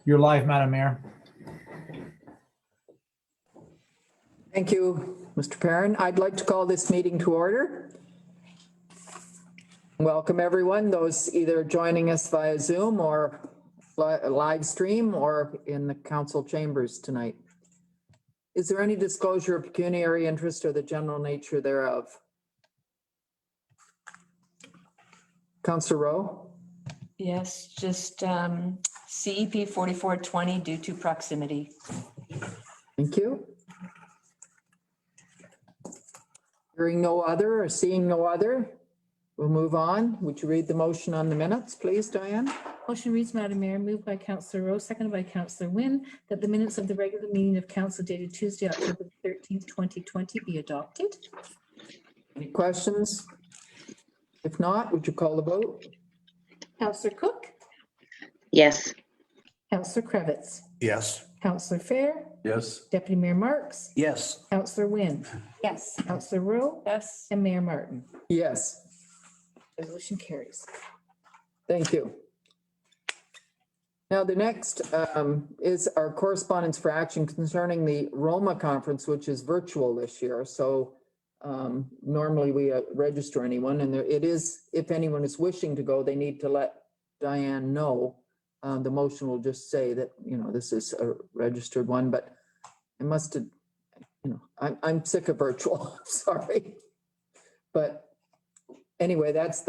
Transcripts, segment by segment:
You're live, Madam Mayor. Thank you, Mr. Perrin. I'd like to call this meeting to order. Welcome everyone, those either joining us via Zoom or live stream or in the council chambers tonight. Is there any disclosure of pecuniary interest or the general nature thereof? Councillor Rowe? Yes, just CEP 4420 due to proximity. Thank you. Hearing no other or seeing no other, we'll move on. Would you read the motion on the minutes, please, Diane? Motion reads, Madam Mayor, moved by Councillor Rowe, seconded by Councillor Wynne, that the minutes of the regular meeting of council dated Tuesday, October 13th, 2020 be adopted. Any questions? If not, would you call the vote? Councillor Cook, Yes. Councillor Cravitz, Yes. Councillor Fair, Yes. Deputy Mayor Marks, Yes. Councillor Wynne, Yes. Councillor Rowe, Yes. and Mayor Martin. Yes, Resolution carries. thank you. Now, the next is our correspondence for action concerning the Roma conference, which is virtual this year. So normally we register anyone, and it is, if anyone is wishing to go, they need to let Diane know. The motion will just say that, you know, this is a registered one, but it must have, you know, I'm sick of virtual, sorry. But anyway, that's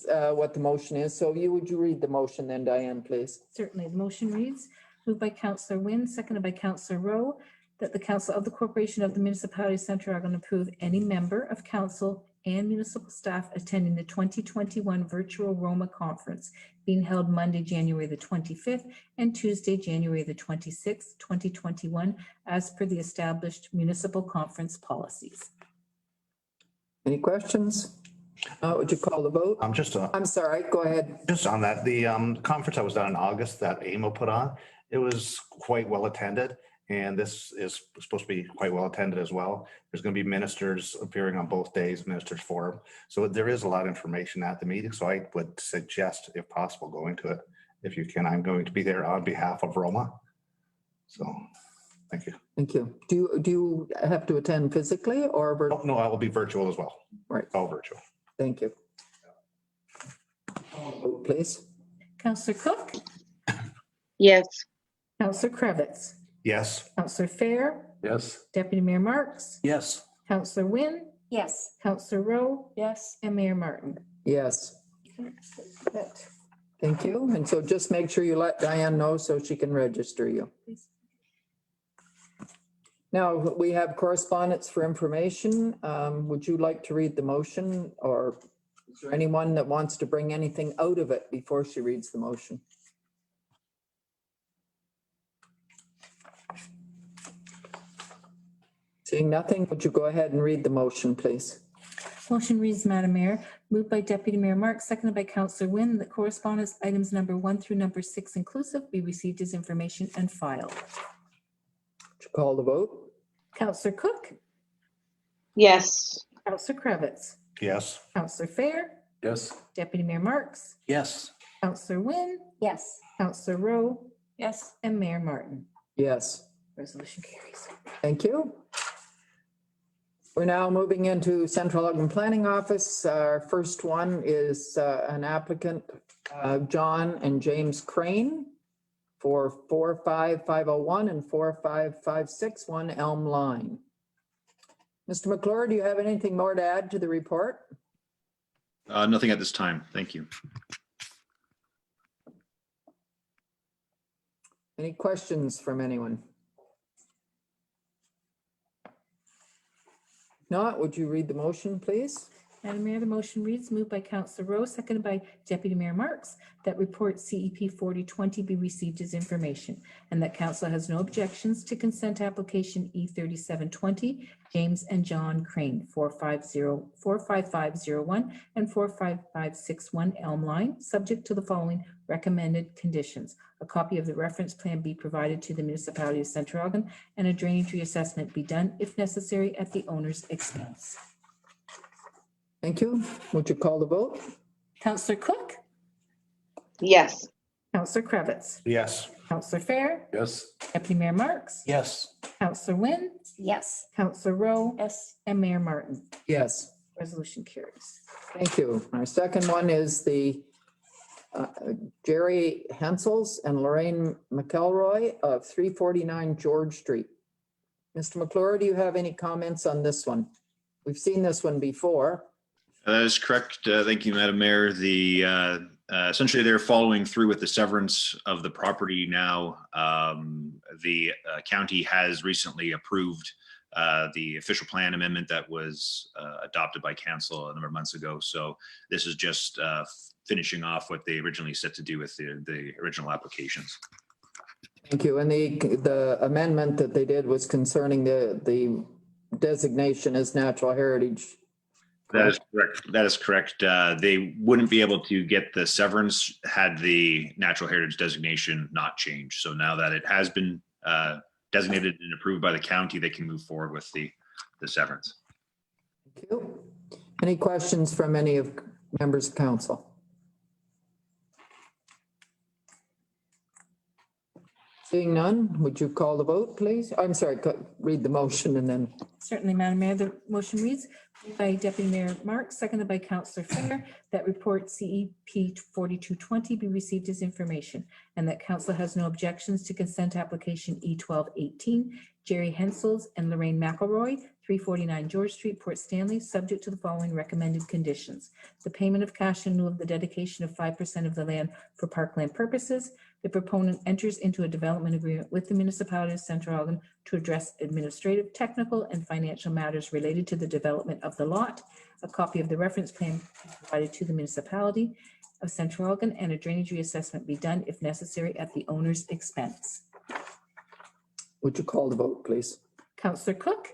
what the motion is. So would you read the motion then, Diane, please? Certainly. The motion reads, moved by Councillor Wynne, seconded by Councillor Rowe, that the Council of the Corporation of the Municipality of Central Argon approve any member of council and municipal staff attending the 2021 Virtual Roma Conference being held Monday, January the 25th and Tuesday, January the 26th, 2021, as per the established municipal conference policies. Any questions? Would you call the vote? I'm sorry, go ahead. Just on that, the conference that was done in August that AMO put on, it was quite well attended. And this is supposed to be quite well attended as well. There's going to be ministers appearing on both days, ministers forum. So there is a lot of information at the meeting. So I would suggest, if possible, going to it. If you can, I'm going to be there on behalf of Roma. So thank you. Thank you. Do you have to attend physically or? Oh, no, I will be virtual as well. Right. All virtual. Thank you. Vote, please. Councillor Cook, Yes. Councillor Cravitz, Yes. Councillor Fair, Yes. Deputy Mayor Marks, Yes. Councillor Wynne, Yes. Councillor Rowe, Yes. and Mayor Martin. Yes. Thank you. And so just make sure you let Diane know so she can register you. Now, we have correspondence for information. Would you like to read the motion, or is there anyone that wants to bring anything out of it before she reads the motion? Seeing nothing, would you go ahead and read the motion, please? Motion reads, Madam Mayor, moved by Deputy Mayor Marks, seconded by Councillor Wynne, that correspondence items number 1 through number 6 inclusive be received as information and filed. Would you call the vote? Councillor Cook, Yes. Councillor Cravitz, Yes. Councillor Fair, Yes. Deputy Mayor Marks, Yes. Councillor Wynne, Yes. Councillor Rowe, Yes. and Mayor Martin. Yes. Resolution carries. Thank you. We're now moving into Central Elgin Planning Office. Our first one is an applicant, John and James Crane, for 45501 and 45561 Elm Line. Mr. McClure, do you have anything more to add to the report? Nothing at this time. Thank you. Any questions from anyone? If not, would you read the motion, please? Madam Mayor, the motion reads, moved by Councillor Rowe, seconded by Deputy Mayor Marks, that report CEP 4020 be received as information, and that council has no objections to consent application E3720, James and John Crane, 45501 and 45561 Elm Line, subject to the following recommended conditions. A copy of the reference plan be provided to the municipality of Central Elgin, and a drainage reassessment be done, if necessary, at the owner's expense. Thank you. Would you call the vote? Councillor Cook, Yes. Councillor Cravitz, Yes. Counselor Fair, Yes. Deputy Mayor Marks, Yes. Counselor Wynn, Yes. Counselor Rowe, Yes. and Mayor Martin. Yes, Resolution carries. thank you. Our second one is the Jerry Hensels and Lorraine McElroy of 349 George Street. Mr. McClure, do you have any comments on this one? We've seen this one before. That is correct. Thank you, Madam Mayor. Essentially, they're following through with the severance of the property now. The county has recently approved the official plan amendment that was adopted by council a number of months ago. So this is just finishing off what they originally set to do with the original applications. Thank you. And the amendment that they did was concerning the designation as natural heritage. That is correct. That is correct. They wouldn't be able to get the severance had the natural heritage designation not changed. So now that it has been designated and approved by the county, they can move forward with the severance. Thank you. Any questions from any of members of council? Seeing none, would you call the vote, please? I'm sorry, read the motion and then. Certainly, Madam Mayor, the motion reads moved by Deputy Mayor Marks, seconded by Counselor Fair, that report CEP 4220 be received as information, and that council has no objections to consent application E1218, Jerry Hensels and Lorraine McElroy, 349 George Street, Port Stanley, subject to the following recommended conditions: the payment of cash in lieu of the dedication of 5% of the land for parkland purposes. The proponent enters into a development agreement with the municipality of Central Elgin to address administrative, technical, and financial matters related to the development of the lot. A copy of the reference plan provided to the municipality of Central Elgin, and a drainage reassessment be done if necessary at the owner's expense. Would you call the vote, please? Counselor Cook,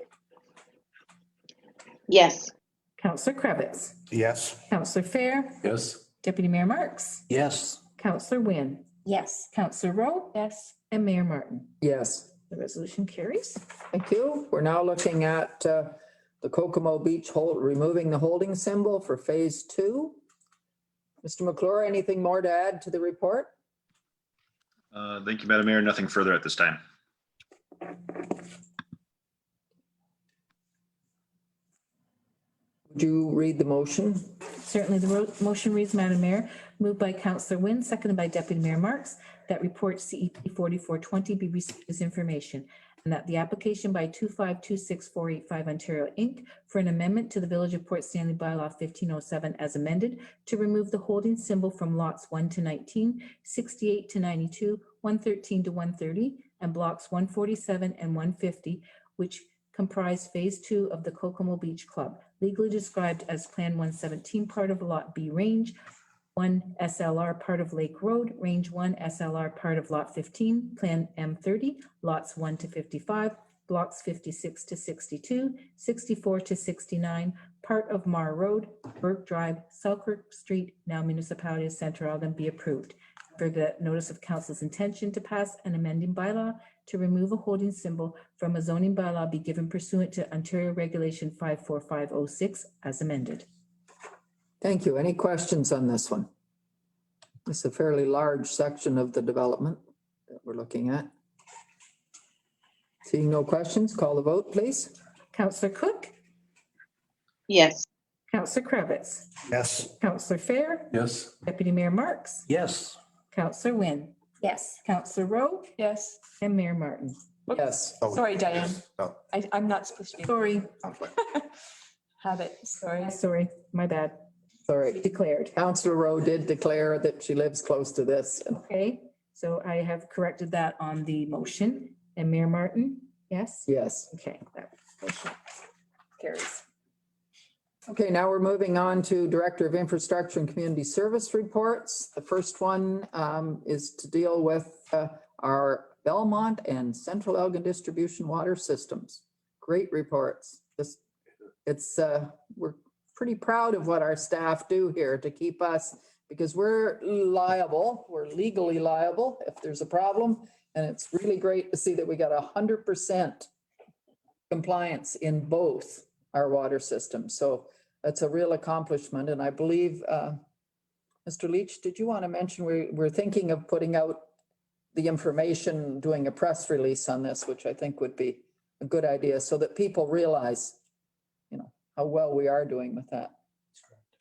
Yes. Counselor Krebitz, Yes. Counselor Fair, Yes. Deputy Mayor Marks, Yes. Counselor Wynn, Yes. Counselor Rowe, Yes. and Mayor Martin. Yes. The resolution carries. Thank you. We're now looking at the Kokomo Beach removing the holding symbol for phase 2. Mr. McClure, anything more to add to the report? Thank you, Madam Mayor. Nothing further at this time. Would you read the motion? Certainly, the motion reads, Madam Mayor, moved by Counselor Wynn, seconded by Deputy Mayor Marks, that report CEP 4420 be received as information, and that the application by 2526485 Ontario Inc. for an amendment to the Village of Port Stanley bylaw 1507 as amended to remove the holding symbol from lots 1 to 19, 68 to 92, 113 to 130, and blocks 147 and 150, which comprise phase 2 of the Kokomo Beach Club, legally described as Plan 117, part of Lot B Range 1 SLR, part of Lake Road, Range 1 SLR, part of Lot 15, Plan M30, lots 1 to 55, blocks 56 to 62, 64 to 69, part of Mar Road, Burke Drive, Selkirk Street, now Municipality of Central Elgin, be approved. For the notice of council's intention to pass an amending bylaw to remove a holding symbol from a zoning bylaw be given pursuant to Ontario Regulation 54506 as amended. Thank you. Any questions on this one? It's a fairly large section of the development that we're looking at. Seeing no questions, call the vote, please. Counselor Cook, Yes. Counselor Krebitz, Yes. Counselor Fair, Yes. Deputy Mayor Marks, Yes. Counselor Wynn, Yes. Counselor Rowe, Yes. and Mayor Martin. Yes. Sorry, Diane. Oh, I'm not supposed to be Sorry, habit. Sorry. sorry, my bad. Sorry. Declared. Councillor Rowe did declare that she lives close to this. Okay, so I have corrected that on the motion. And Mayor Martin, yes? Yes. Okay, that motion carries. Okay, now we're moving on to Director of Infrastructure and Community Service reports. The first one is to deal with our Belmont and Central Elgin distribution water systems. Great reports. We're pretty proud of what our staff do here to keep us, because we're legally liable if there's a problem. And it's really great to see that we got 100% compliance in both our water systems. So that's a real accomplishment. And I believe, Mr. Leach, did you want to mention we're thinking of putting out the information, doing a press release on this, which I think would be a good idea so that people realize, how well we are doing with that.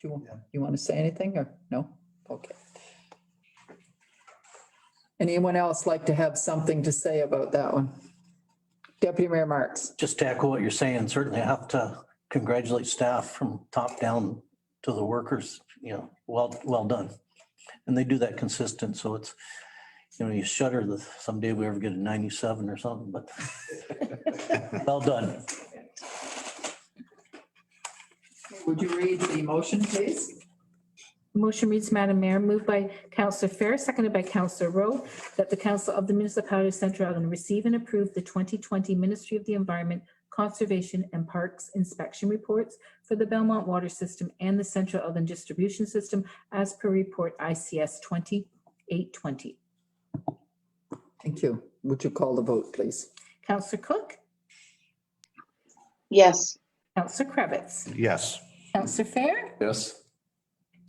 Do you want to say anything or no? Okay. Anyone else like to have something to say about that one? Deputy Mayor Marks. Just to echo what you're saying, certainly I have to congratulate staff from top down to the workers, well done. And they do that consistent, so it's, you shudder that someday we ever get a 97 or something, but well done. Would you read the motion, please? Motion reads, Madam Mayor, moved by Councillor Fair, seconded by Councillor Rowe, that the Council of the Municipality of Central Elgin receive and approve the 2020 Ministry of the Environment, Conservation and Parks inspection reports for the Belmont Water System and the Central Elgin Distribution System as per report ICS 2820. Thank you. Would you call the vote, please? Councillor Cook, Yes. Councillor Krebitz, Yes. Councillor Fair, Yes.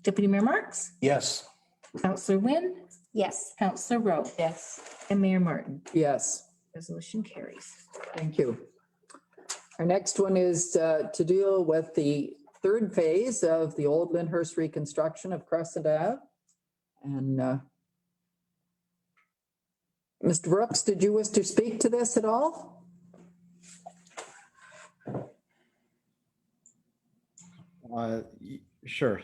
Deputy Mayor Marks, Yes. Councillor Wynne, Yes. Councillor Rowe, Yes. and Mayor Martin. Yes. Resolution carries. Thank you. Our next one is to deal with the third phase of the old Lyndhurst reconstruction of Crescent Ave. And Mr. Brooks, did you wish to speak to this at all? Sure.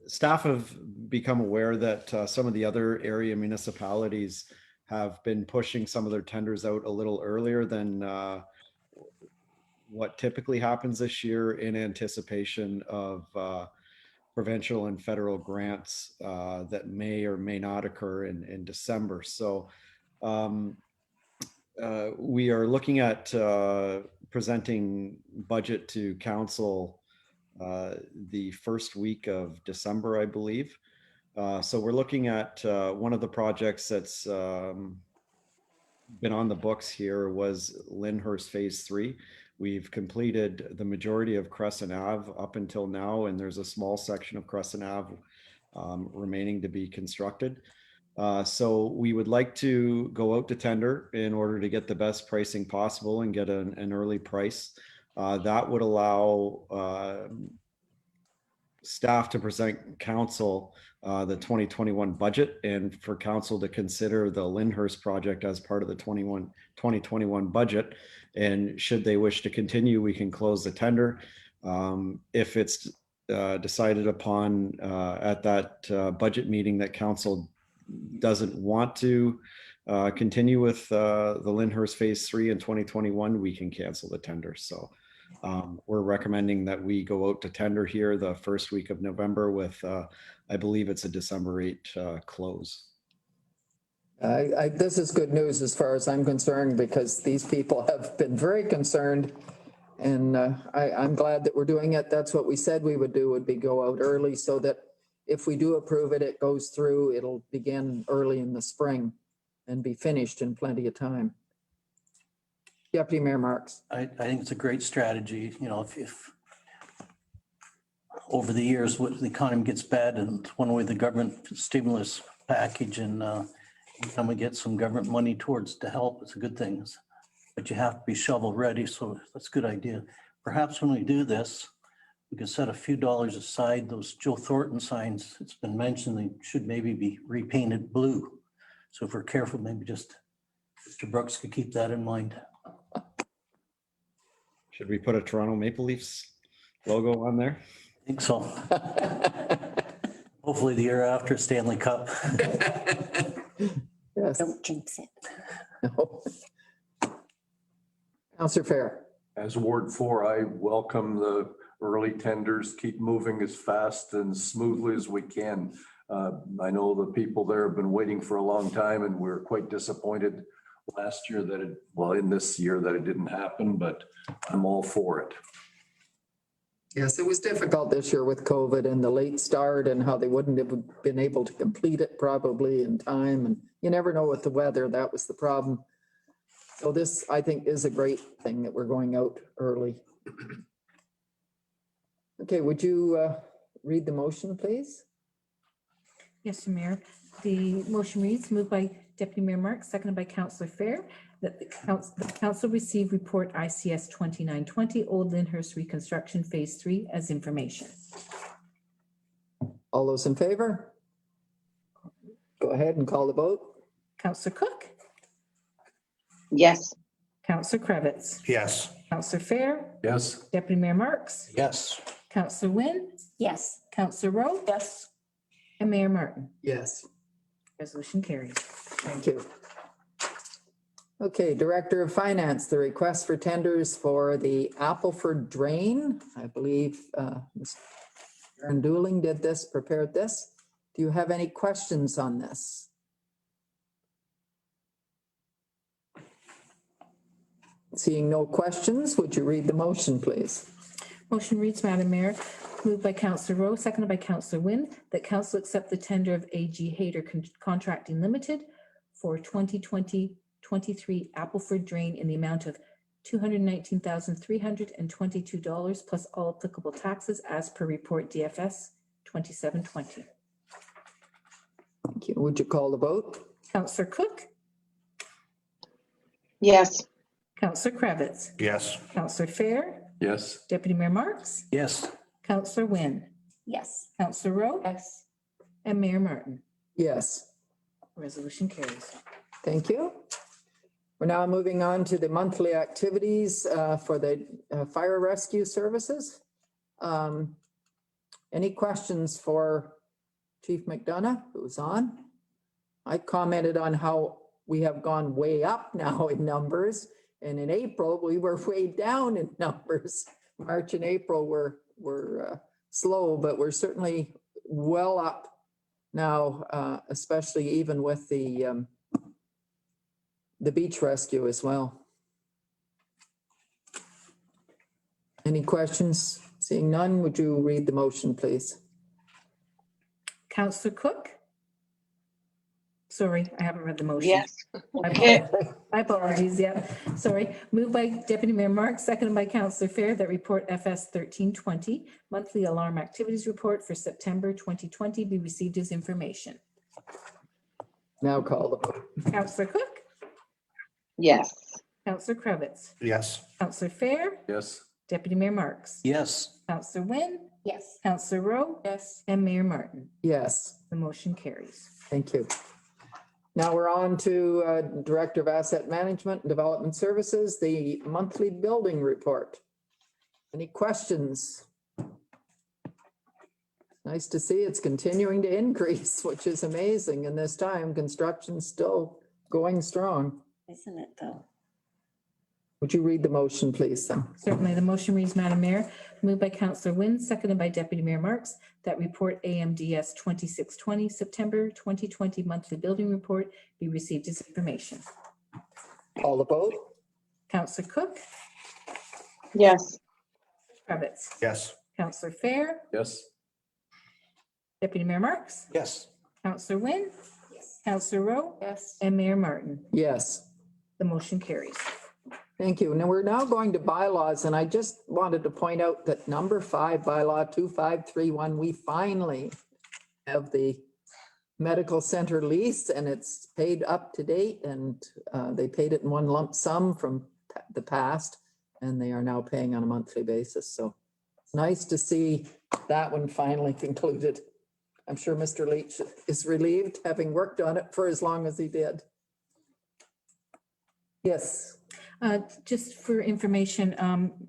Staff have become aware that some of the other area municipalities have been pushing some of their tenders out a little earlier than what typically happens this year in anticipation of provincial and federal grants that may or may not occur in December. So we are looking at presenting budget to council the first week of December, I believe. So we're looking at one of the projects that's been on the books here was Lyndhurst Phase 3. We've completed the majority of Crescent Ave up until now, and there's a small section of Crescent Ave remaining to be constructed. So we would like to go out to tender in order to get the best pricing possible and get an early price. That would allow staff to present council the 2021 budget and for council to consider the Lyndhurst project as part of the 2021 budget. And should they wish to continue, we can close the tender. If it's decided upon at that budget meeting that council doesn't want to continue with the Lyndhurst Phase 3 in 2021, we can cancel the tender. So we're recommending that we go out to tender here the first week of November with, I believe it's a December 8 close. This is good news as far as I'm concerned, because these people have been very concerned, and I'm glad that we're doing it. That's what we said we would do, would be go out early so that if we do approve it, it goes through, it'll begin early in the spring and be finished in plenty of time. Deputy Mayor Marks. I think it's a great strategy. If over the years, what the economy gets bad and one way the government stimulus package and anytime we get some government money towards to help, it's a good thing. But you have to be shovel ready. So that's a good idea. Perhaps when we do this, we can set a few dollars aside. Those Joe Thornton signs, it's been mentioned, they should maybe be repainted blue. So if we're careful, maybe just Mr. Brooks could keep that in mind. Should we put a Toronto Maple Leafs logo on there? I think so. Hopefully the year after Stanley Cup. Yes. Don't jinx it. No. Councillor Fair. As Ward 4, I welcome the early tenders. Keep moving as fast and smoothly as we can. I know the people there have been waiting for a long time, and we're quite disappointed last year that in this year that it didn't happen, but I'm all for it. Yes, it was difficult this year with COVID and the late start and how they wouldn't have been able to complete it probably in time. And you never know with the weather, that was the problem. So this, I think, is a great thing that we're going out early. Okay, would you read the motion, please? Yes, Mayor. The motion reads, moved by Deputy Mayor Marks, seconded by Councillor Fair, that the council receive report ICS 2920 Old Lyndhurst Reconstruction Phase 3 as information. All those in favor? Go ahead and call the vote. Councillor Cook, Yes. Councillor Cravitz, Yes. Councillor Fair, Yes. Deputy Mayor Marks, Yes. Councillor Wynne, Yes. Councillor Rowe, Yes. and Mayor Martin. Yes. Resolution carries. Thank you. Okay, Director of Finance, the request for tenders for the Appleford Drain. I believe Mr. Aaron Dooling did this, prepared this. Do you have any questions on this? Seeing no questions, would you read the motion, please? Motion reads, Madam Mayor, moved by Councillor Rowe, seconded by Councillor Wynne, that council accept the tender of AG Hayter Contracting Limited for 2020-23 Appleford Drain in the amount of $219,322 plus all applicable taxes as per report DFS 2720. Thank you. Would you call the vote? Councillor Cook, Yes. Councillor Cravitz, Yes. Councillor Fair, Yes. Deputy Mayor Marks, Yes. Councillor Wynne, Yes. Councillor Rowe, Yes. and Mayor Martin. Yes. Resolution carries. Thank you. We're now moving on to the monthly activities for the fire rescue services. Any questions for Chief McDonough, who's on? I commented on how we have gone way up now in numbers, and in April, we were way down in numbers. March and April were slow, but we're certainly well up now, especially even with the beach rescue as well. Any questions? Seeing none, would you read the motion, please? Councillor Cook? Sorry, I haven't read the motion. Yes. My apologies, yeah, sorry. Moved by Deputy Mayor Marks, seconded by Councillor Fair, that report FS 1320, monthly alarm activities report for September 2020 be received as information. Now call the vote. Councillor Cook? Yes. Councillor Cravitz? Yes. Councillor Fair? Yes. Deputy Mayor Marks? Yes. Councillor Wynne? Yes. Councillor Rowe? Yes. And Mayor Martin. Yes, The motion carries. thank you. Now we're on to Director of Asset Management and Development Services, the monthly building report. Any questions? Nice to see it's continuing to increase, which is amazing. And this time, construction's still going strong. Isn't it though? Would you read the motion, please, then? Certainly, the motion reads, Madam Mayor, moved by Councillor Wynne, seconded by Deputy Mayor Marks, that report AMDS 2620, September 2020 monthly building report be received as information. Call the vote. Councillor Cook? Yes. Cravitz? Yes. Councillor Fair? Yes. Deputy Mayor Marks? Yes. Councillor Wynne? Yes. Councillor Rowe? Yes. And Mayor Martin. Yes. The motion carries. Thank you. Now we're now going to bylaws, and I just wanted to point out that number 5, bylaw 2531, we finally have the medical center lease, and it's paid up to date, and they paid it in one lump sum from the past, and they are now paying on a monthly basis. So it's nice to see that one finally concluded. I'm sure Mr. Leach is relieved, having worked on it for as long as he did. Yes. Just for information,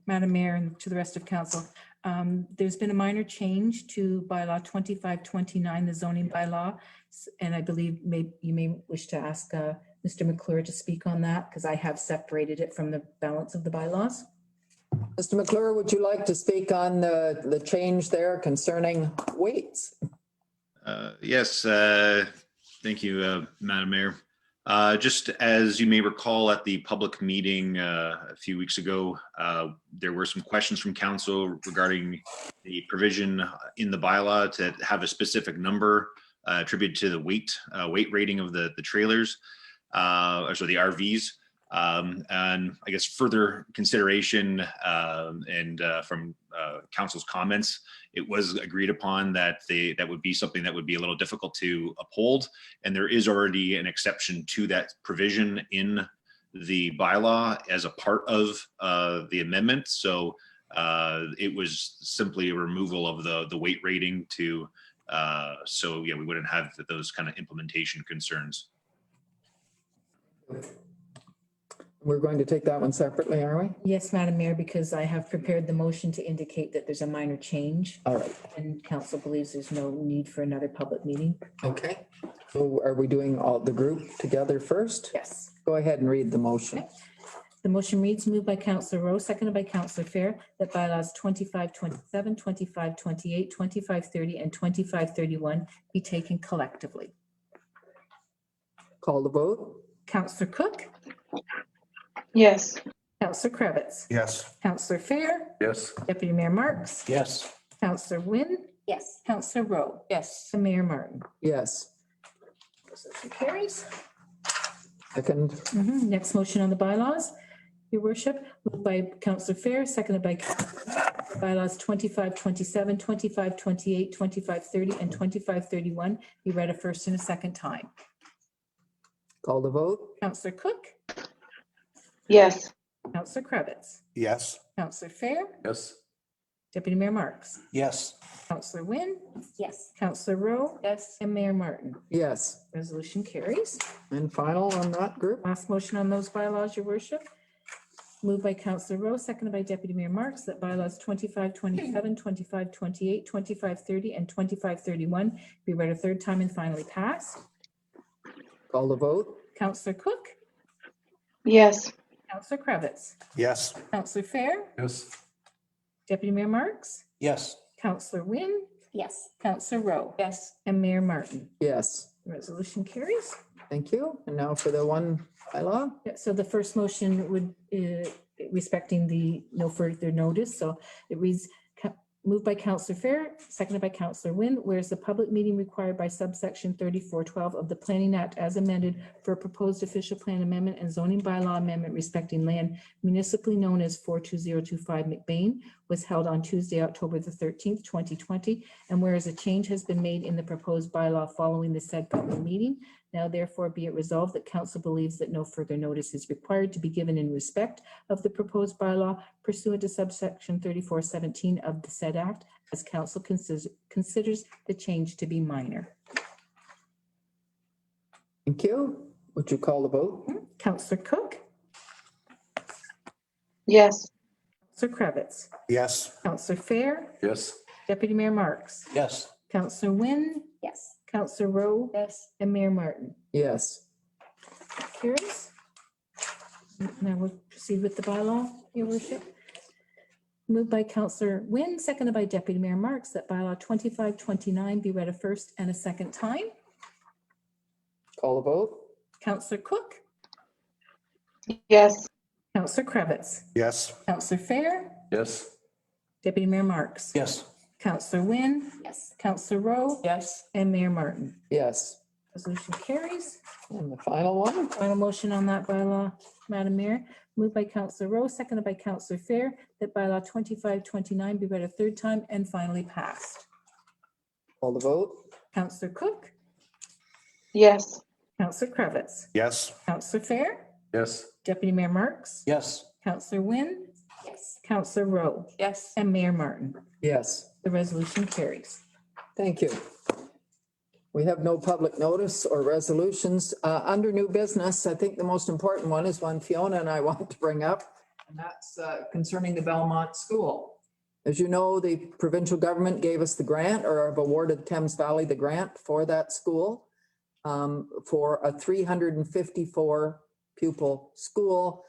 Madam Mayor, and to the rest of council, there's been a minor change to bylaw 2529, the zoning bylaw. And I believe you may wish to ask Mr. McClure to speak on that, because I have separated it from the balance of the bylaws. Mr. McClure, would you like to speak on the change there concerning weights? Yes, thank you, Madam Mayor. Just as you may recall at the public meeting a few weeks ago, there were some questions from council regarding the provision in the bylaw to have a specific number attributed to the weight rating of the trailers, or so the RVs. And I guess further consideration and from council's comments, it was agreed upon that that would be something that would be a little difficult to uphold. And there is already an exception to that provision in the bylaw as a part of the amendment. So it was simply a removal of the weight rating to, so yeah, we wouldn't have those kind of implementation concerns. We're going to take that one separately, are we? Yes, Madam Mayor, because I have prepared the motion to indicate that there's a minor change All right, and council believes there's no need for another public meeting. okay. So are we doing all the group together first? Yes. Go ahead and read the motion. Okay. The motion reads, moved by Councillor Rowe, seconded by Councillor Fair, that bylaws 2527, 2528, 2530, and 2531 be taken collectively. Call the vote. Councillor Cook, Yes. Councillor Cravitz, Yes. Councillor Fair, Yes. Deputy Mayor Marks, Yes. Councillor Wynne, Yes. Councillor Rowe, Yes. and Mayor Martin. Yes. Motion carries. Second, Next motion on the bylaws, Your Worship, moved by Councillor Fair, seconded by bylaws 2527, 2528, 2530, and 2531 be read a first and a second time. call the vote. Councillor Cook, Yes. Councillor Cravitz, Yes. Councillor Fair, Yes. Deputy Mayor Marks, Yes. Councillor Wynne, Yes. Councillor Rowe, Yes. and Mayor Martin. Yes. Resolution carries. And final on that group. Last motion on those bylaws, Your Worship. Moved by Councillor Rowe, seconded by Deputy Mayor Marks, that bylaws 2527, 2528, 2530, and 2531 be read a third time and finally passed. Call the vote. Councillor Cook, Yes. Councillor Cravitz, Yes. Councillor Fair, Yes. Deputy Mayor Marks, Yes. Councillor Wynne, Yes. Councillor Rowe, Yes. and Mayor Martin. Yes. Resolution carries. Thank you. And now for the one bylaw. Yeah, so the first motion would, respecting the no further notice, so it reads, moved by Councillor Fair, seconded by Councillor Wynne, whereas the public meeting required by subsection 3412 of the Planning Act as amended for a proposed official plan amendment and zoning bylaw amendment respecting land municipally known as 42025 McBain was held on Tuesday, October the 13th, 2020, and whereas a change has been made in the proposed bylaw following the said public meeting, now therefore be it resolved that council believes that no further notice is required to be given in respect of the proposed bylaw pursuant to subsection 3417 of the said act, as council considers the change to be minor. Thank you. Would you call the vote? Councillor Cook, Yes. Councillor Cravitz, Yes. Councillor Fair, Yes. Deputy Mayor Marks, Yes. Councillor Wynne, Yes. Councillor Rowe, Yes. and Mayor Martin. Yes. Carries. Now we'll proceed with the bylaw, Your Worship. Moved by Councillor Wynne, seconded by Deputy Mayor Marks, that bylaw 2529 be read a first and a second time. Call the vote. Councillor Cook, Yes. Councillor Cravitz, Yes. Councillor Fair, Yes. Deputy Mayor Marks, Yes. Councillor Wynne, Yes. Councillor Rowe, Yes. and Mayor Martin. Yes. Resolution carries. And the final one. Final motion on that bylaw, Madam Mayor, moved by Councillor Rowe, seconded by Councillor Fair, that bylaw 2529 be read a third time and finally passed. Call the vote. Councillor Cook, Yes. Councillor Cravitz, Yes. Councillor Fair, Yes. Deputy Mayor Marks, Yes. Councillor Wynne, Yes. Councillor Rowe, Yes. and Mayor Martin. Yes. The resolution carries. Thank you. We have no public notice or resolutions. Under new business, I think the most important one is one Fiona and I want to bring up, and that's concerning the Belmont School. As you know, the provincial government gave us the grant, or have awarded Thames Valley the grant for that school, for a 354 pupil school.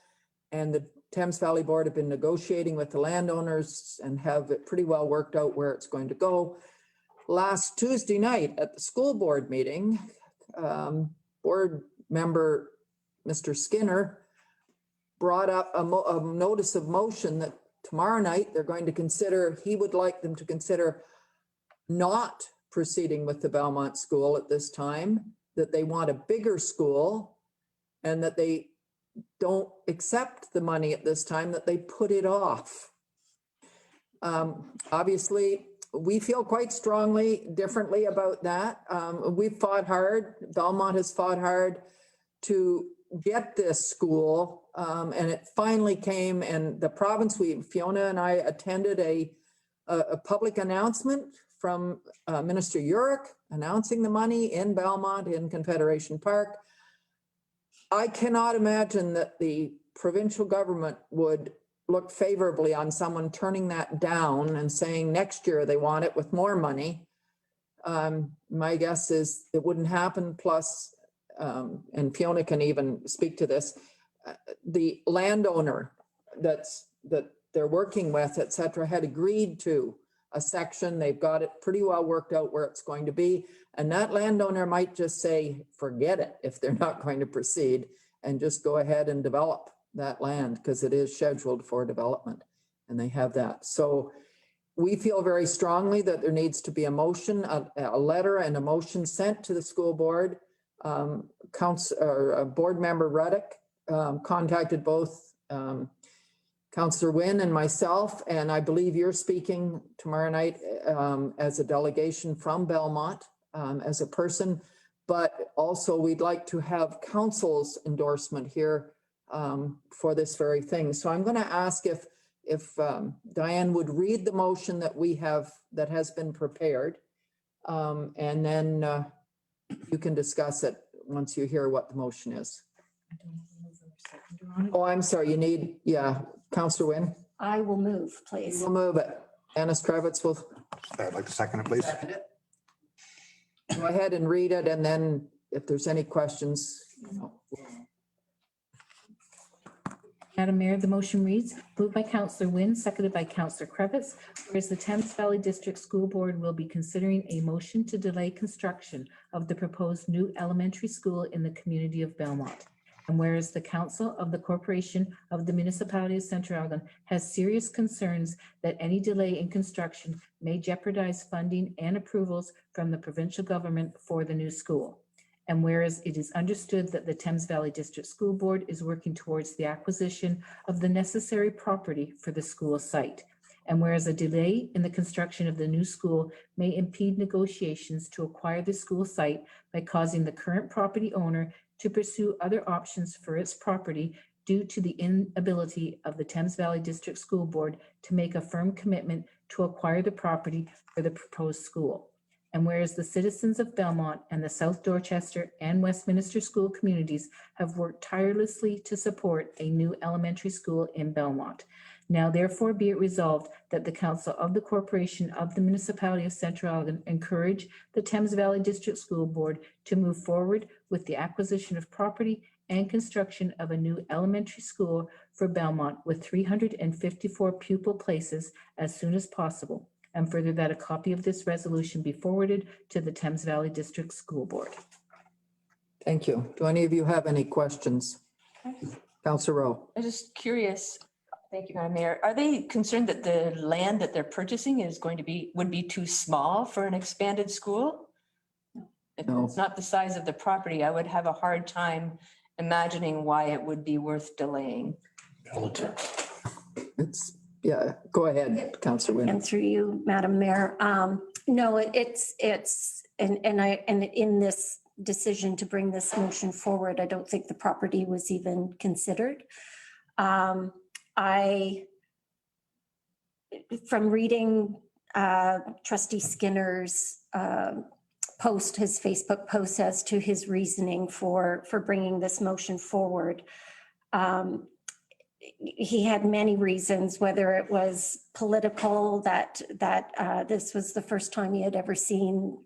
And the Thames Valley Board have been negotiating with the landowners and have it pretty well worked out where it's going to go. Last Tuesday night at the school board meeting, board member Mr. Skinner brought up a notice of motion that tomorrow night they're going to consider, he would like them to consider not proceeding with the Belmont School at this time, that they want a bigger school, and that they don't accept the money at this time, that they put it off. Obviously, we feel quite strongly differently about that. We've fought hard. Belmont has fought hard to get this school, and it finally came. And the province, Fiona and I attended a public announcement from Minister Urick announcing the money in Belmont in Confederation Park. I cannot imagine that the provincial government would look favorably on someone turning that down and saying next year they want it with more money. My guess is it wouldn't happen. Plus, and Fiona can even speak to this, the landowner that they're working with, et cetera, had agreed to a section. They've got it pretty well worked out where it's going to be. And that landowner might just say, forget it if they're not going to proceed, and just go ahead and develop that land because it is scheduled for development and they have that. So we feel very strongly that there needs to be a motion, a letter and a motion sent to the school board. Board member Ruddick contacted both Councillor Wynne and myself, and I believe you're speaking tomorrow night as a delegation from Belmont as a person, but also we'd like to have council's endorsement here for this very thing. So I'm going to ask if Diane would read the motion that we have that has been prepared, and then you can discuss it once you hear what the motion is. Oh, I'm sorry. You need, yeah, Councillor Wynne. I will move, You please. will move it. Dennis Kravitz will I'd like to second it, please. second it. Go ahead and read it, and then if there's any questions, you know. Madam Mayor, the motion reads, moved by Councillor Wynne, seconded by Councillor Kravitz, whereas the Thames Valley District School Board will be considering a motion to delay construction of the proposed new elementary school in the community of Belmont. And whereas the Council of the Corporation of the Municipality of Central Elgin has serious concerns that any delay in construction may jeopardize funding and approvals from the provincial government for the new school. And whereas it is understood that the Thames Valley District School Board is working towards the acquisition of the necessary property for the school site. And whereas a delay in the construction of the new school may impede negotiations to acquire the school site by causing the current property owner to pursue other options for its property due to the inability of the Thames Valley District School Board to make a firm commitment to acquire the property for the proposed school. And whereas the citizens of Belmont and the South Dorchester and Westminster school communities have worked tirelessly to support a new elementary school in Belmont. Now therefore be it resolved that the Council of the Corporation of the Municipality of Central Elgin encourage the Thames Valley District School Board to move forward with the acquisition of property and construction of a new elementary school for Belmont with 354 pupil places as soon as possible. And further that a copy of this resolution be forwarded to the Thames Valley District School Board. Thank you. Do any of you have any questions? Councillor Rowe. I'm just curious. Thank you, Madam Mayor. Are they concerned that the land that they're purchasing would be too small for an expanded school? If No. it's not the size of the property, I would have a hard time imagining why it would be worth delaying. It's, yeah, go ahead, Councillor Wynne. And through you, Madam Mayor. No, it's and in this decision to bring this motion forward, I don't think the property was even considered. From reading Trustee Skinner's post, his Facebook post as to his reasoning for bringing this motion forward, he had many reasons, whether it was political, that this was the first time he had ever seen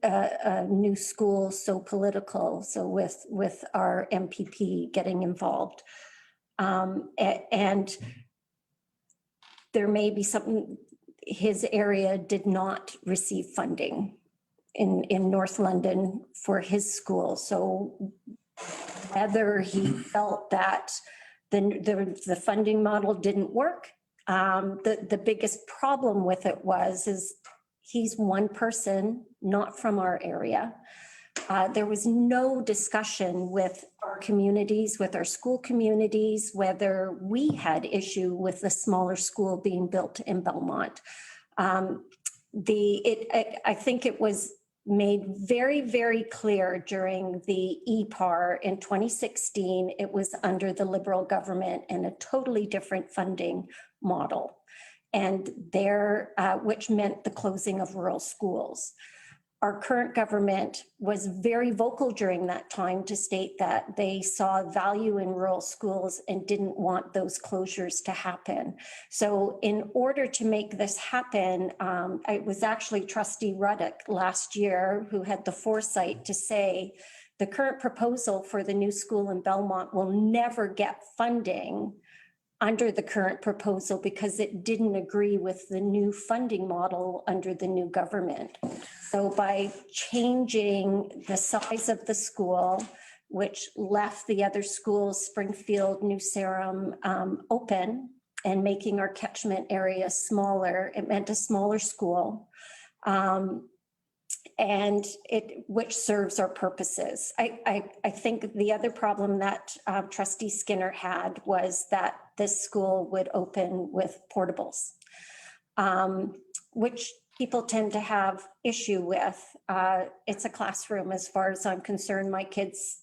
a new school so political, so with our MPP getting involved. And there may be something, his area did not receive funding in North London for his school. So whether he felt that the funding model didn't work, the biggest problem with it is he's one person, not from our area. There was no discussion with our communities, with our school communities, whether we had issue with the smaller school being built in Belmont. I think it was made very, very clear during the EPAR in 2016. It was under the Liberal government and a totally different funding model, and which meant the closing of rural schools. Our current government was very vocal during that time to state that they saw value in rural schools and didn't want those closures to happen. So in order to make this happen, it was actually Trustee Ruddock last year who had the foresight to say the current proposal for the new school in Belmont will never get funding under the current proposal because it didn't agree with the new funding model under the new government. So by changing the size of the school, which left the other schools, Springfield, New Sarum, open, and making our catchment area smaller, it meant a smaller school. And which serves our purposes. I think the other problem that Trustee Skinner had was that this school would open with portables, which people tend to have issue with. It's a classroom as far as I'm concerned. My kids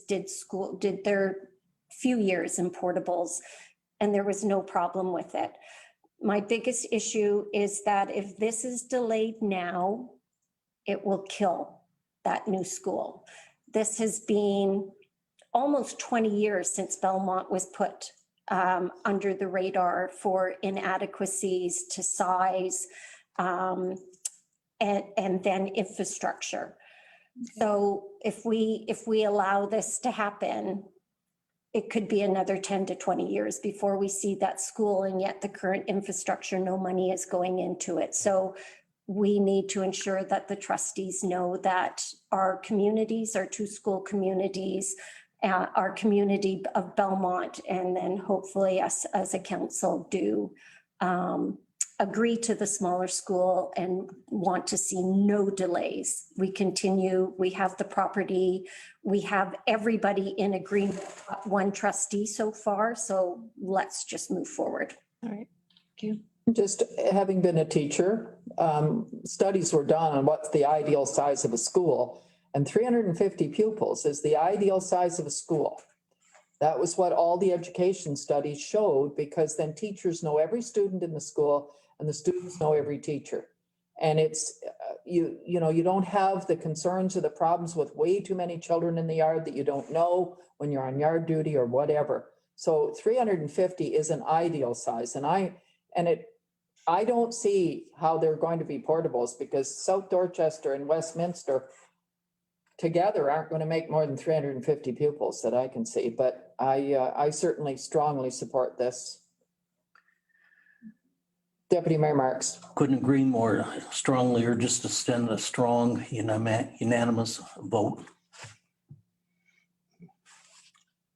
did their few years in portables, and there was no problem with it. My biggest issue is that if this is delayed now, it will kill that new school. This has been almost 20 years since Belmont was put under the radar for inadequacies to size and then infrastructure. So if we allow this to happen, it could be another 10 to 20 years before we see that school, and yet the current infrastructure, no money is going into it. So we need to ensure that the trustees know that our communities, our two school communities, our community of Belmont, and then hopefully us as a council do agree to the smaller school and want to see no delays. We continue, we have the property, we have everybody in agreement, one trustee so far, so let's just move forward. All right, thank you. Just having been a teacher, studies were done on what's the ideal size of a school, and 350 pupils is the ideal size of a school. That was what all the education studies showed, because then teachers know every student in the school and the students know every teacher. And it's, you don't have the concerns or the problems with way too many children in the yard that you don't know when you're on yard duty or whatever. So 350 is an ideal size. And I don't see how they're going to be portables, because South Dorchester and Westminster together aren't going to make more than 350 pupils that I can see. But I certainly strongly support this. Deputy Mayor Marks. Couldn't agree more strongly, or just to send a strong unanimous vote.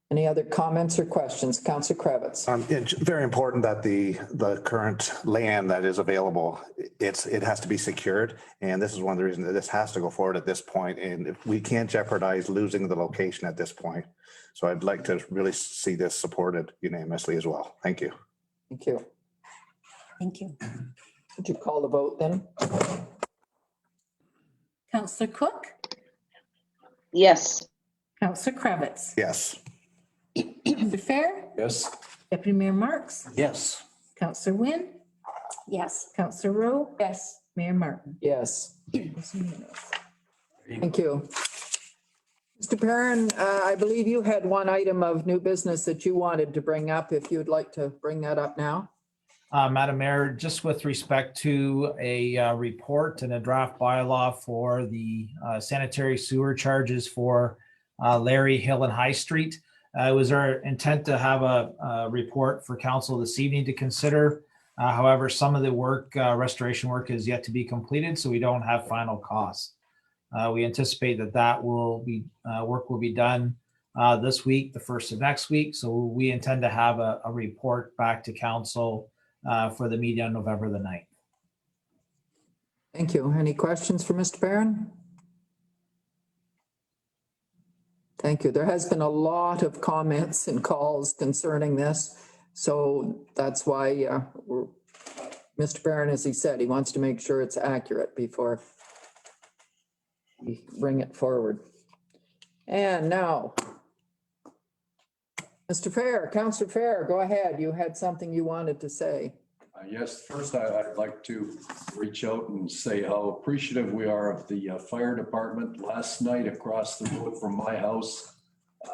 Any other comments or questions? Councillor Kravitz. It's very important that the current land that is available, it has to be secured. And this is one of the reasons that this has to go forward at this point. And if we can't jeopardize losing the location at this point. So I'd like to really see this supported unanimously as well. Thank you. Thank you. Thank you. Would you call the vote then? Councillor Cook, Yes. Councillor Kravitz, Yes. Councillor Fair, Yes. Deputy Mayor Marks, Yes. Councillor Wynne, Yes. Councillor Rowe, Yes. Mayor Martin. Yes. It's unanimous. Thank you. Mr. Perrin, I believe you had one item of new business that you wanted to bring up, if you'd like to bring that up now. Madam Mayor, just with respect to a report and a draft bylaw for the sanitary sewer charges for Larry Hill and High Street. It was our intent to have a report for council this evening to consider. However, some of the work, restoration work, is yet to be completed, so we don't have final costs. We anticipate that work will be done this week, the first of next week. So we intend to have a report back to council for the meeting on November the 9th. Thank you. Any questions for Mr. Perrin? Thank you. There has been a lot of comments and calls concerning this. So that's why Mr. Barron, as he said, he wants to make sure it's accurate before we bring it forward. And now, Mr. Fair, Councillor Fair, go ahead. You had something you wanted to say. Yes, first I'd like to reach out and say how appreciative we are of the fire department. Last night across the road from my house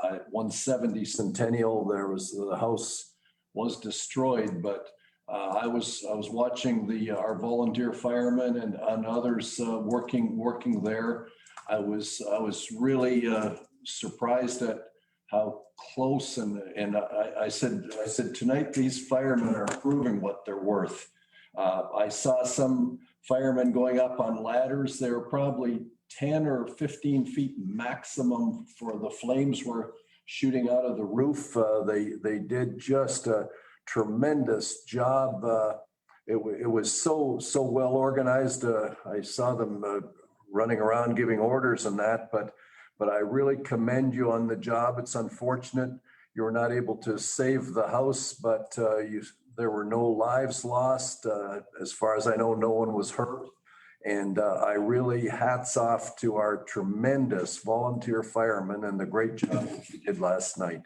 at 170 Centennial, the house was destroyed, but I was watching our volunteer firemen and others working there. I was really surprised at how close and I said tonight these firemen are proving what they're worth. I saw some firemen going up on ladders. They were probably 10 or 15 feet maximum for the flames were shooting out of the roof. They did just a tremendous job. It was so well organized. I saw them running around giving orders and that, but I really commend you on the job. It's unfortunate you were not able to save the house, but there were no lives lost. As far as I know, no one was hurt. And I really hats off to our tremendous volunteer firemen and the great job that you did last night.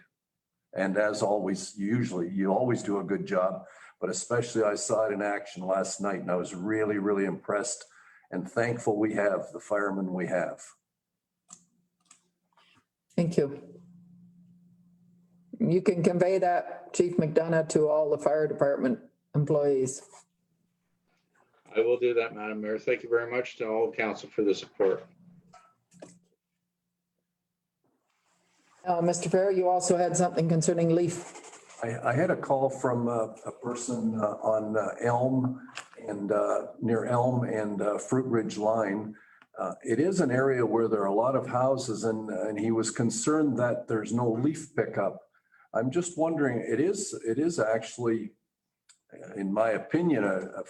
And as always, you always do a good job, but especially I saw it in action last night and I was really, really impressed and thankful we have the firemen we have. Thank you. You can convey that, Chief McDonough, to all the fire department employees. I will do that, Madam Mayor. Thank you very much to all council for the support. Mr. Fair, you also had something concerning leaf. I had a call from a person on Elm and near Elm and Fruit Ridge line. It is an area where there are a lot of houses and he was concerned that there's no leaf pickup. I'm just wondering, it is actually, in my opinion, a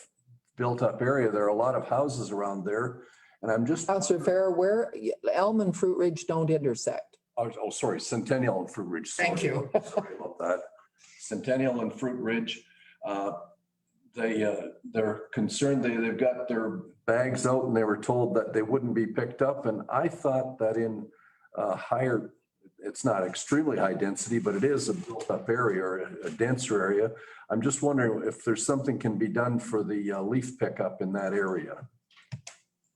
built up area. There are a lot of houses around there. And I'm just. Councillor Fair, where Elm and Fruit Ridge don't intersect. Oh, sorry, Centennial and Fruit Ridge. Thank you. Sorry about that. Centennial and Fruit Ridge. They're concerned. They've got their bags out and they were told that they wouldn't be picked up. And I thought that in higher, it's not extremely high density, but it is a built up area or a denser area. I'm just wondering if there's something can be done for the leaf pickup in that area.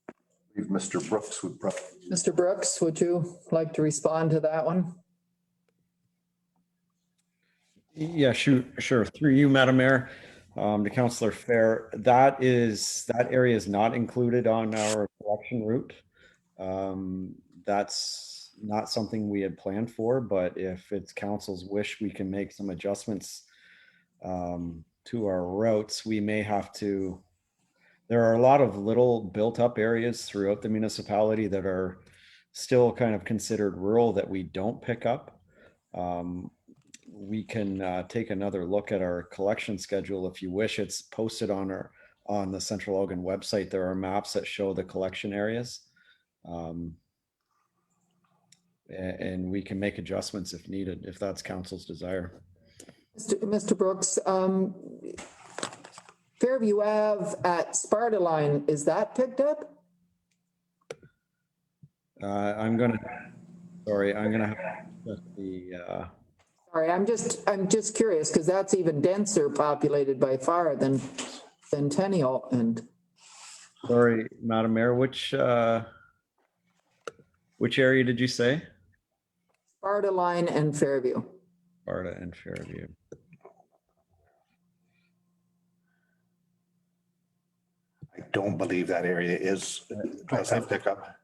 I believe Mr. Brooks would probably. Mr. Brooks, would you like to respond to that one? Yeah, sure. Through you, Madam Mayor, to Councillor Fair, that area is not included on our collection route. That's not something we had planned for, but if it's council's wish, we can make some adjustments to our routes. We may have to. There are a lot of little built up areas throughout the municipality that are still kind of considered rural that we don't pick up. We can take another look at our collection schedule if you wish. It's posted on the Central Elgin website. There are maps that show the collection areas. And we can make adjustments if needed, if that's council's desire. Mr. Brooks, Fairview Ave at Sparta Line, is that picked up? I'm gonna have to check the. Sorry, I'm just curious because that's even denser populated by far than Centennial and. Sorry, Madam Mayor, which area did you say? Sparta Line and Fairview. Sparta and Fairview. I don't believe that area does have pickup.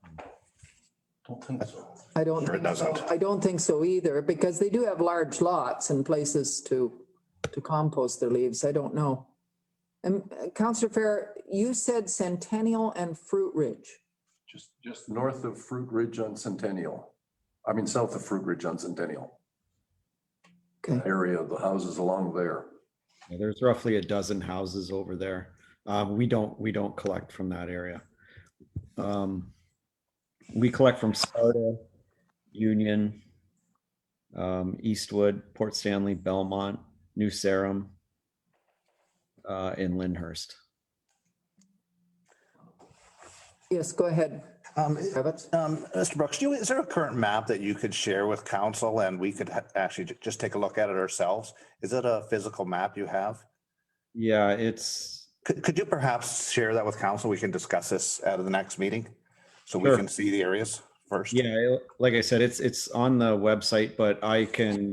Don't think so. I don't. Sure it doesn't. I don't think so either, because they do have large lots and places to compost their leaves. I don't know. And Councillor Fair, you said Centennial and Fruit Ridge. Just north of Fruit Ridge on Centennial. I mean, south of Fruit Ridge on Centennial. Okay. Area of the houses along there. Yeah, there's roughly a dozen houses over there. We don't collect from that area. We collect from Sparta, Union, Eastwood, Port Stanley, Belmont, New Sarum, and Lyndhurst. Yes, go ahead. Kravitz. Mr. Brooks, is there a current map that you could share with council and we could actually just take a look at it ourselves? Is it a physical map you have? Yeah, it's. Could you perhaps share that with council? We can discuss this at the next meeting so we Sure. can see the areas first. Yeah, like I said, it's on the website, but I can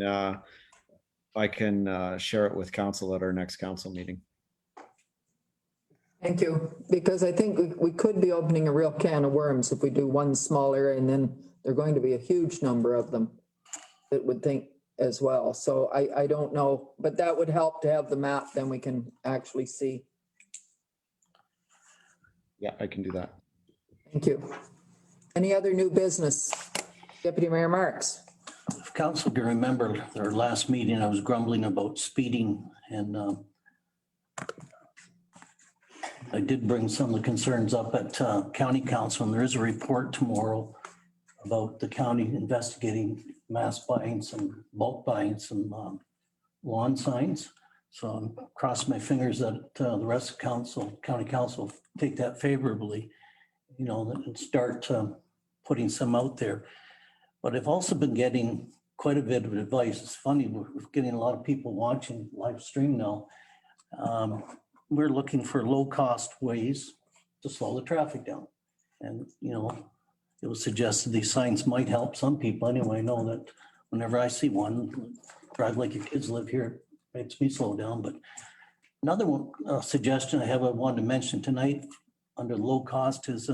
share it with council at our next council meeting. Thank you, because I think we could be opening a real can of worms if we do one small area, and then there are going to be a huge number of them that would think as well. So I don't know, but that would help to have the map, then we can actually see. Yeah, I can do that. Thank you. Any other new business? Deputy Mayor Marks. If council can remember our last meeting, I was grumbling about speeding, and I did bring some of the concerns up at county council, and there is a report tomorrow about the county investigating mass buying, some bulk buying, some lawn signs. So I'm crossing my fingers that the rest of council, county council, take that favorably, you know, and start putting some out there. But I've also been getting quite a bit of advice. It's funny, we're getting a lot of people watching live stream now. We're looking for low-cost ways to slow the traffic down. And, you know, it was suggested these signs might help some people. Anyway, I know that whenever I see one, drive like your kids live here, it makes me slow down. But another one, suggestion I wanted to mention tonight under low cost is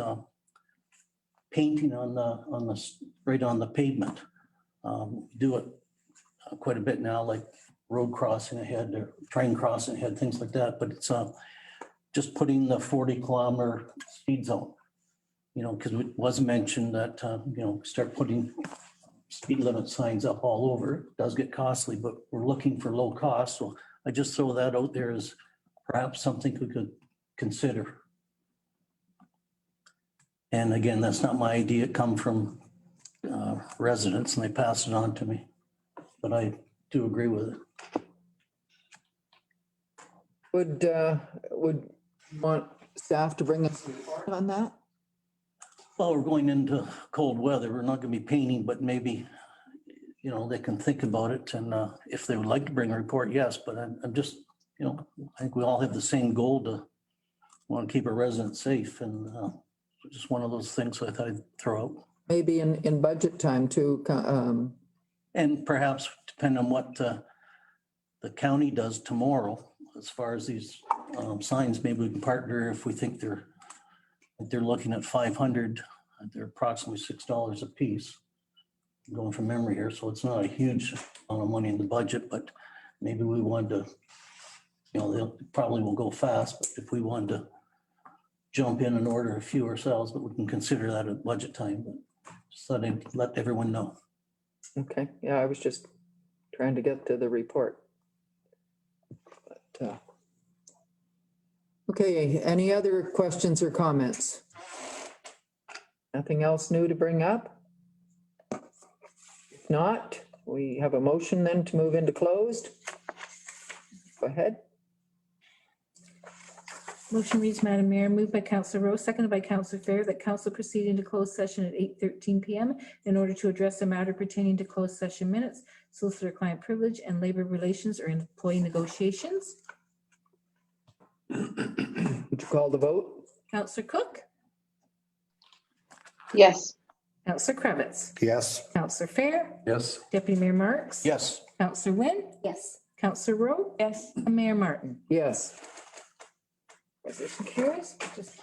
painting right on the pavement. Do it quite a bit now, like road crossing ahead or train crossing ahead, things like that. But it's just putting the 40-kilometer speed zone, you know, because it was mentioned that, you know, start putting speed limit signs up all over. It does get costly, but we're looking for low cost. So I just throw that out there as perhaps something we could consider. And again, that's not my idea. It come from residents and they passed it on to me, but I do agree with it. Would you want staff to bring us a report on that? Well, we're going into cold weather. We're not going to be painting, but maybe, you know, they can think about it. And if they would like to bring a report, yes, but I'm just, you know, I think we all have the same goal to want to keep our residents safe. And just one of those things I thought I'd throw out. Maybe in budget time too. And perhaps depending on what the county does tomorrow, as far as these signs, maybe we can partner if we think they're looking at 500, they're approximately $6 a piece. I'm going from memory here, so it's not a huge amount of money in the budget, but maybe we wanted to, you know, they probably will go fast, but if we wanted to jump in and order a few ourselves, but we can consider that at budget time, but just thought I'd let everyone know. Okay, yeah, I was just trying to get to the report. But, okay, any other questions or comments? Nothing else new to bring up? If not, we have a motion then to move into closed. Go ahead. Motion reads, Madam Mayor, moved by Councillor Rowe, seconded by Councillor Fair, that council proceed into closed session at 8:13 p.m. in order to address a matter pertaining to closed session minutes, solicitor-client privilege, and labor relations or employee negotiations. Would you call the vote? Councillor Cook? Yes. Councillor Kravitz? Yes. Councillor Fair? Yes. Deputy Mayor Marks? Yes. Councillor Wynn? Yes. Councillor Rowe? Yes. And Mayor Martin. Yes. Resolution carries. Just